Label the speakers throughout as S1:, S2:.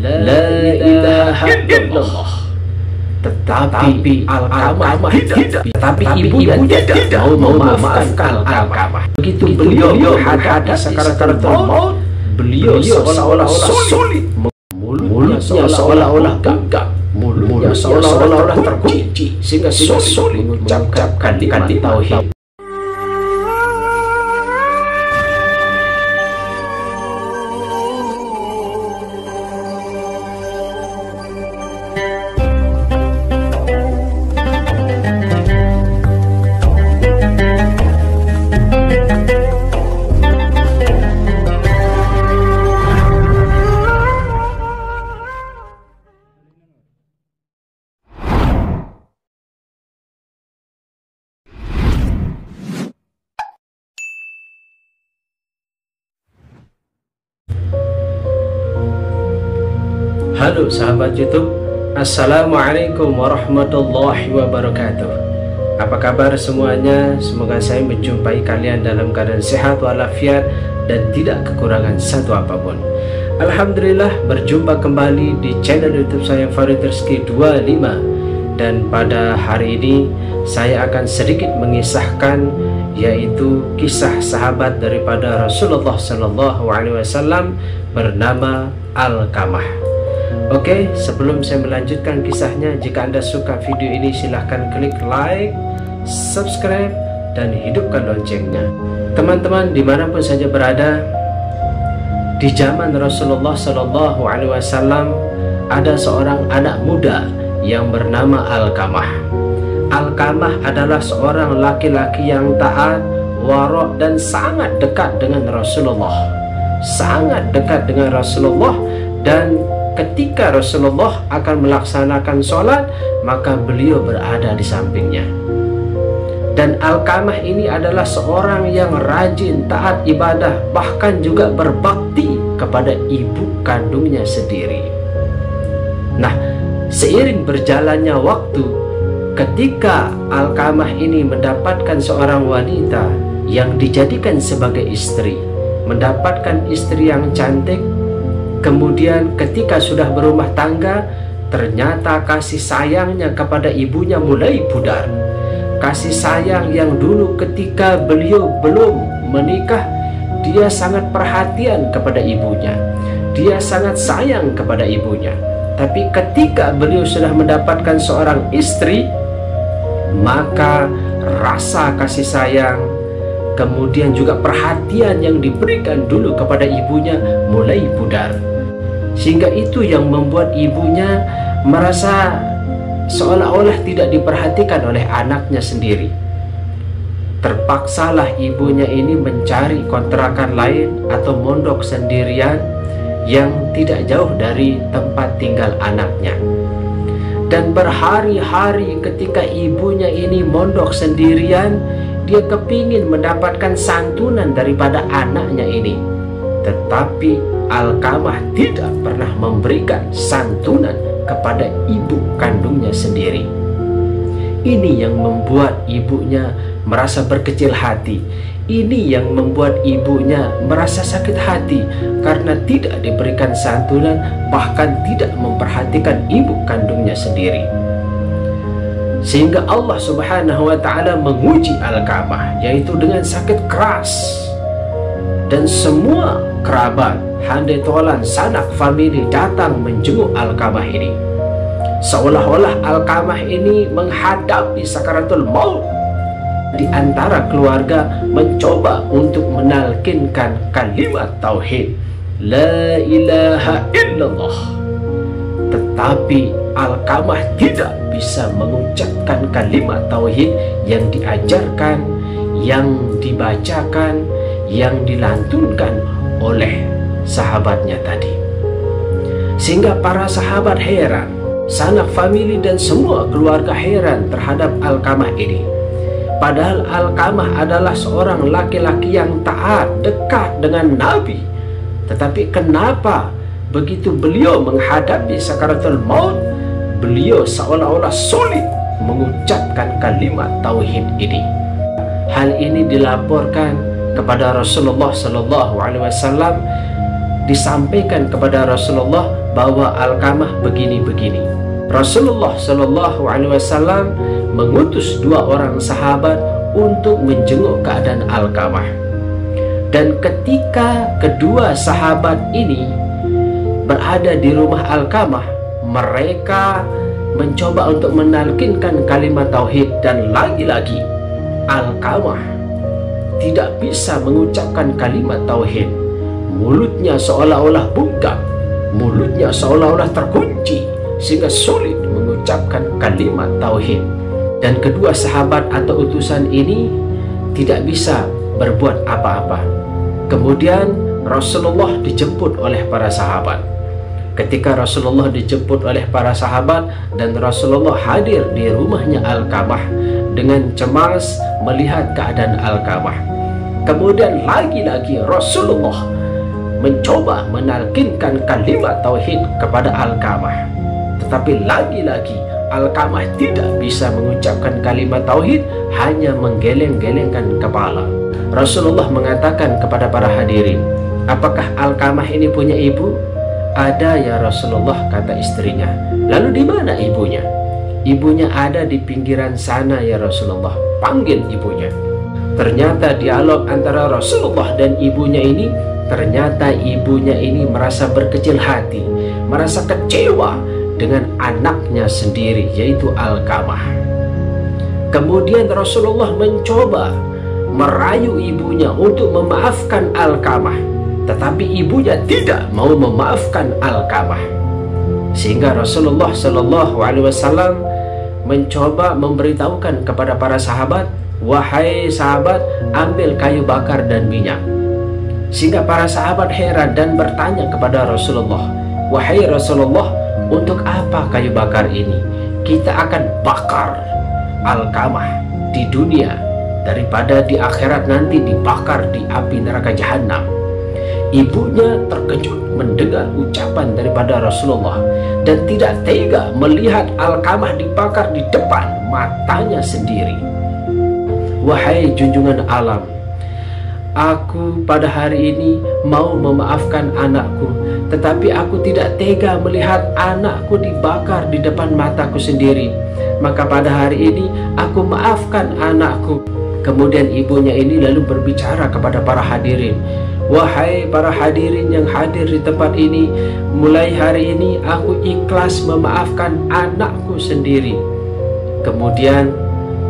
S1: la ilaha illallah. Tetapi Alkamah tidak. Tetapi ibunya tidak mau memaafkan Alkamah. Begitu beliau menghadapi sakaratul maut, beliau seolah-olah sulit. Mulutnya seolah-olah gagap, mulutnya seolah-olah terkunci, sehingga sulit mengucapkan kalimat tauhid. Halo sahabat YouTube, Assalamualaikum warahmatullahi wabarakatuh. Apa kabar semuanya? Semoga saya menjumpai kalian dalam keadaan sehat walafiat dan tidak kekurangan satu apapun. Alhamdulillah berjumpa kembali di channel YouTube saya Farid Rizky 25. Dan pada hari ini saya akan sedikit mengisahkan, yaitu kisah sahabat daripada Rasulullah SAW bernama Alkamah. Oke, sebelum saya melanjutkan kisahnya, jika Anda suka video ini silahkan klik like, subscribe, dan hidupkan loncengnya. Teman-teman dimanapun saja berada, di zaman Rasulullah SAW ada seorang anak muda yang bernama Alkamah. Alkamah adalah seorang laki-laki yang taat, warok, dan sangat dekat dengan Rasulullah. Sangat dekat dengan Rasulullah, dan ketika Rasulullah akan melaksanakan sholat, maka beliau berada di sampingnya. Dan Alkamah ini adalah seorang yang rajin, taat ibadah, bahkan juga berbakti kepada ibu kandungnya sendiri. Nah, seiring berjalannya waktu, ketika Alkamah ini mendapatkan seorang wanita yang dijadikan sebagai istri, mendapatkan istri yang cantik, kemudian ketika sudah berumah tangga, ternyata kasih sayangnya kepada ibunya mulai pudar. Kasih sayang yang dulu ketika beliau belum menikah, dia sangat perhatian kepada ibunya, dia sangat sayang kepada ibunya. Tapi ketika beliau sudah mendapatkan seorang istri, maka rasa kasih sayang, kemudian juga perhatian yang diberikan dulu kepada ibunya mulai pudar. Sehingga itu yang membuat ibunya merasa seolah-olah tidak diperhatikan oleh anaknya sendiri. Terpaksalah ibunya ini mencari kontrakan lain atau mondok sendirian yang tidak jauh dari tempat tinggal anaknya. Dan berhari-hari ketika ibunya ini mondok sendirian, dia kepingin mendapatkan santunan daripada anaknya ini. Tetapi Alkamah tidak pernah memberikan santunan kepada ibu kandungnya sendiri. Ini yang membuat ibunya merasa berkecil hati. Ini yang membuat ibunya merasa sakit hati karena tidak diberikan santunan, bahkan tidak memperhatikan ibu kandungnya sendiri. Sehingga Allah Subhanahu wa Ta'ala menguji Alkamah, yaitu dengan sakit keras. Dan semua kerabat, handai tolan, sanak famili datang menjenguk Alkamah ini. Seolah-olah Alkamah ini menghadapi sakaratul maut. Di antara keluarga mencoba untuk menalkinkan kalimat tauhid, la ilaha illallah. Tetapi Alkamah tidak bisa mengucapkan kalimat tauhid yang diajarkan, yang dibacakan, yang dilantunkan oleh sahabatnya tadi. Sehingga para sahabat heran, sanak famili dan semua keluarga heran terhadap Alkamah ini. Padahal Alkamah adalah seorang laki-laki yang taat, dekat dengan Nabi. Tetapi kenapa begitu beliau menghadapi sakaratul maut, beliau seolah-olah sulit mengucapkan kalimat tauhid ini? Hal ini dilaporkan kepada Rasulullah SAW disampaikan kepada Rasulullah bahwa Alqamah begini-begini. Rasulullah Shallallahu Alaihi Wasallam mengutus 2 orang sahabat untuk menjenguk keadaan Alqamah. Dan ketika kedua sahabat ini berada di rumah Alqamah, mereka mencoba untuk menalkinkan kalimat tauhid, dan lagi-lagi Alqamah tidak bisa mengucapkan kalimat tauhid. Mulutnya seolah-olah bungkam, mulutnya seolah-olah terkunci sehingga sulit mengucapkan kalimat tauhid. Dan kedua sahabat atau utusan ini tidak bisa berbuat apa-apa. Kemudian Rasulullah dijemput oleh para sahabat. Ketika Rasulullah dijemput oleh para sahabat dan Rasulullah hadir di rumahnya Alqamah dengan cemas melihat keadaan Alqamah. Kemudian lagi-lagi Rasulullah mencoba menalkinkan kalimat tauhid kepada Alqamah, tetapi lagi-lagi Alqamah tidak bisa mengucapkan kalimat tauhid, hanya menggeleng-gelengkan kepala. Rasulullah mengatakan kepada para hadirin, "Apakah Alqamah ini punya ibu?" "Ada ya Rasulullah," kata istrinya. "Lalu di mana ibunya?" "Ibunya ada di pinggiran sana ya Rasulullah." "Panggil ibunya." Ternyata dialog antara Rasulullah dan ibunya ini, ternyata ibunya ini merasa berkecil hati, merasa kecewa dengan anaknya sendiri, yaitu Alqamah. Kemudian Rasulullah mencoba merayu ibunya untuk memaafkan Alqamah, tetapi ibunya tidak mau memaafkan Alqamah. Sehingga Rasulullah Shallallahu Alaihi Wasallam mencoba memberitahukan kepada para sahabat, "Wahai sahabat, ambil kayu bakar dan minyak." Sehingga para sahabat heran dan bertanya kepada Rasulullah, "Wahai Rasulullah, untuk apa kayu bakar ini? Kita akan bakar Alqamah di dunia daripada di akhirat nanti dibakar di api neraka jahanam." Ibunya terkejut mendengar ucapan daripada Rasulullah dan tidak tega melihat Alqamah dibakar di depan matanya sendiri. "Wahai junjungan alam, aku pada hari ini mau memaafkan anakku, tetapi aku tidak tega melihat anakku dibakar di depan mataku sendiri. Maka pada hari ini aku maafkan anakku." Kemudian ibunya ini lalu berbicara kepada para hadirin, "Wahai para hadirin yang hadir di tempat ini, mulai hari ini aku ikhlas memaafkan anakku sendiri." Kemudian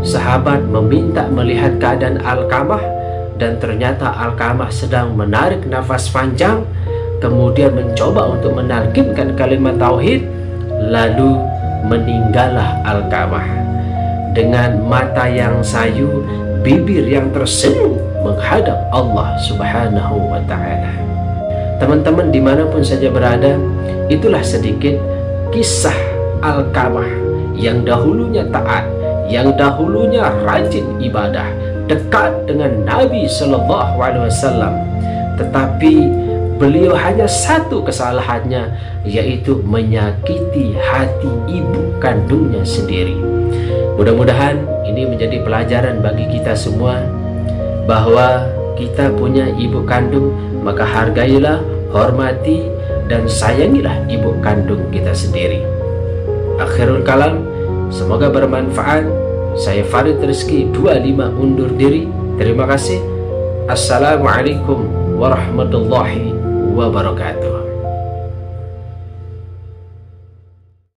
S1: sahabat meminta melihat keadaan Alqamah, dan ternyata Alqamah sedang menarik nafas panjang, kemudian mencoba untuk menalkinkan kalimat tauhid, lalu meninggallah Alqamah dengan mata yang sayu, bibir yang tersenyum menghadap Allah Subhanahu wa Ta'ala. Teman-teman dimanapun saja berada, itulah sedikit kisah Alqamah yang dahulunya taat, yang dahulunya rajin ibadah, dekat dengan Nabi Shallallahu Alaihi Wasallam, tetapi beliau hanya satu kesalahannya, yaitu menyakiti hati ibu kandungnya sendiri. Mudah-mudahan ini menjadi pelajaran bagi kita semua, bahwa kita punya ibu kandung, maka hargailah, hormati, dan sayangilah ibu kandung kita sendiri. Akhirul kalam, semoga bermanfaat. Saya Farid Rizky 25 undur diri. Terima kasih. Assalamualaikum warahmatullahi wabarakatuh.